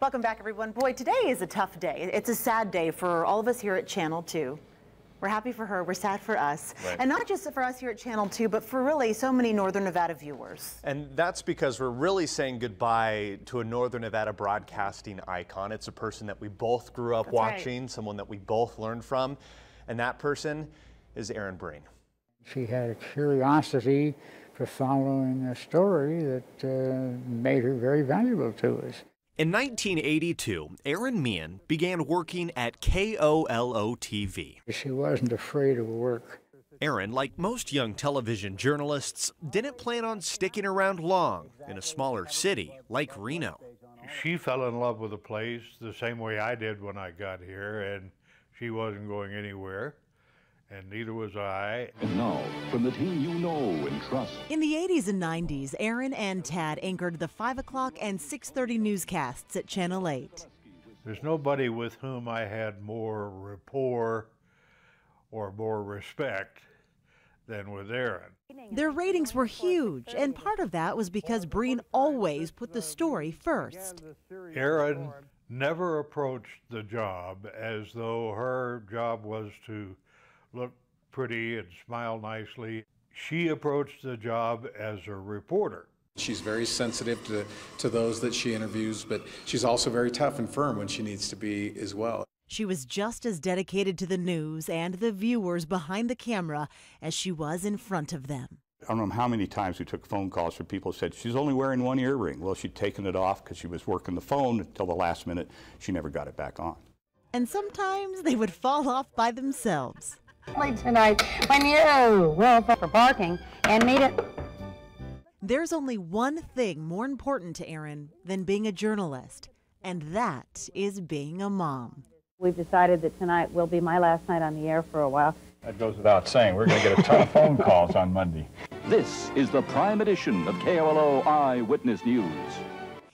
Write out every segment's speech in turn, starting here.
Welcome back, everyone. Boy, today is a tough day. It's a sad day for all of us here at Channel 2. We're happy for her, we're sad for us. Right. And not just for us here at Channel 2, but for really so many Northern Nevada viewers. And that's because we're really saying goodbye to a Northern Nevada broadcasting icon. It's a person that we both grew up watching, someone that we both learned from. And that person is Erin Breen. She had a curiosity for following a story that made her very valuable to us. In 1982, Erin Meehan began working at KOLO-TV. She wasn't afraid of work. Erin, like most young television journalists, didn't plan on sticking around long in a smaller city like Reno. She fell in love with the place the same way I did when I got here, and she wasn't going anywhere, and neither was I. And now, from the team you know and trust. In the 80s and 90s, Erin and Tad anchored the 5 o'clock and 6:30 newscasts at Channel 8. There's nobody with whom I had more rapport or more respect than with Erin. Their ratings were huge, and part of that was because Breen always put the story first. Erin never approached the job as though her job was to look pretty and smile nicely. She approached the job as a reporter. She's very sensitive to those that she interviews, but she's also very tough and firm when she needs to be as well. She was just as dedicated to the news and the viewers behind the camera as she was in front of them. I don't know how many times we took phone calls where people said she's only wearing one earring. Well, she'd taken it off because she was working the phone until the last minute. She never got it back on. And sometimes they would fall off by themselves. Tonight when you will for parking and meet it. There's only one thing more important to Erin than being a journalist, and that is being a mom. We've decided that tonight will be my last night on the air for a while. That goes without saying. We're going to get a ton of phone calls on Monday. This is the prime edition of KOLO Eyewitness News.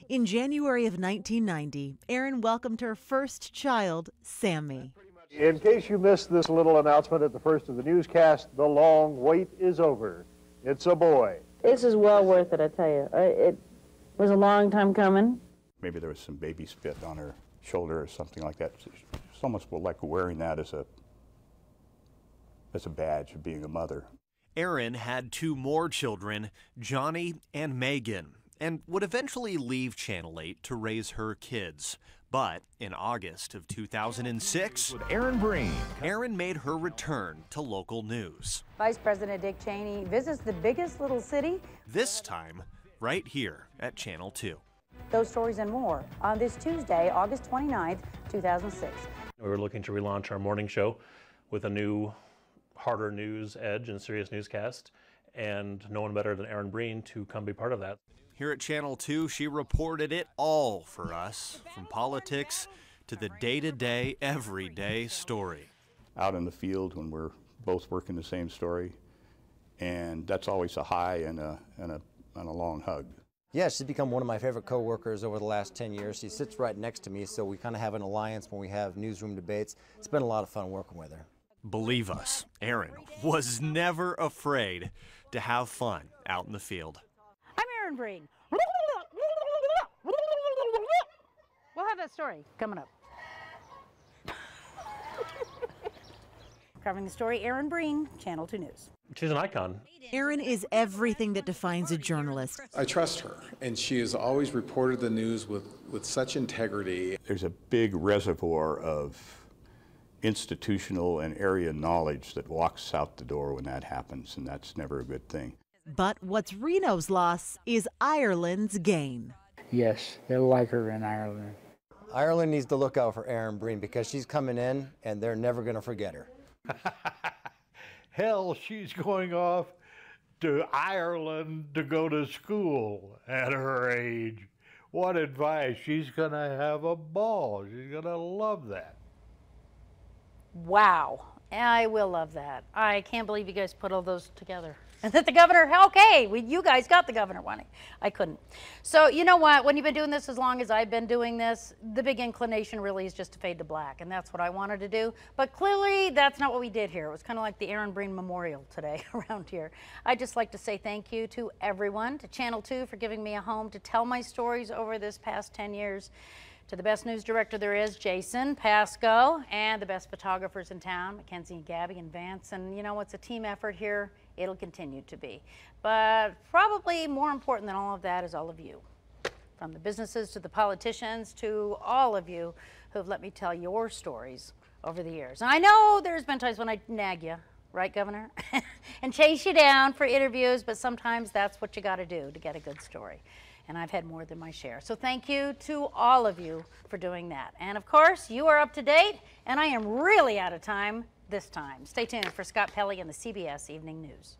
In January of 1990, Erin welcomed her first child, Sammy. In case you missed this little announcement at the first of the newscast, the long wait is over. It's a boy. This is well worth it, I tell you. It was a long time coming. Maybe there was some baby spit on her shoulder or something like that. It's almost like wearing that as a badge of being a mother. Erin had 2 more children, Johnny and Megan, and would eventually leave Channel 8 to raise her kids. But in August of 2006, With Erin Breen, Erin made her return to local news. Vice President Dick Cheney visits the biggest little city. This time, right here at Channel 2. Those stories and more on this Tuesday, August 29th, 2006. We were looking to relaunch our morning show with a new, harder news edge and serious newscast, and no one better than Erin Breen to come be part of that. Here at Channel 2, she reported it all for us, from politics to the day-to-day, everyday story. Out in the field when we're both working the same story, and that's always a high and a long hug. Yeah, she's become one of my favorite co-workers over the last 10 years. She sits right next to me, so we kind of have an alliance when we have newsroom debates. It's been a lot of fun working with her. Believe us, Erin was never afraid to have fun out in the field. I'm Erin Breen. We'll have that story coming up. Covering the story, Erin Breen, Channel 2 News. She's an icon. Erin is everything that defines a journalist. I trust her, and she has always reported the news with such integrity. There's a big reservoir of institutional and area knowledge that walks out the door when that happens, and that's never a good thing. But what's Reno's loss is Ireland's gain. Yes, they'll like her in Ireland. Ireland needs to look out for Erin Breen because she's coming in and they're never going to forget her. Hell, she's going off to Ireland to go to school at her age. What advice? She's going to have a ball. She's going to love that. Wow. I will love that. I can't believe you guys put all those together. And that the governor, okay, you guys got the governor one. I couldn't. So you know what, when you've been doing this as long as I've been doing this, the big inclination really is just to fade to black, and that's what I wanted to do. But clearly that's not what we did here. It was kind of like the Erin Breen Memorial today around here. I'd just like to say thank you to everyone, to Channel 2 for giving me a home to tell my stories over this past 10 years, To the best news director there is, Jason Pasco, and the best photographers in town, Mackenzie and Gabby and Vance. And you know, it's a team effort here. It'll continue to be. But probably more important than all of that is all of you. From the businesses to the politicians to all of you who've let me tell your stories over the years. And I know there's been times when I nag you, right, Governor? And chase you down for interviews, but sometimes that's what you got to do to get a good story. And I've had more than my share. So thank you to all of you for doing that. And of course, you are up to date, and I am really out of time this time. Stay tuned for Scott Pelley and the CBS Evening News.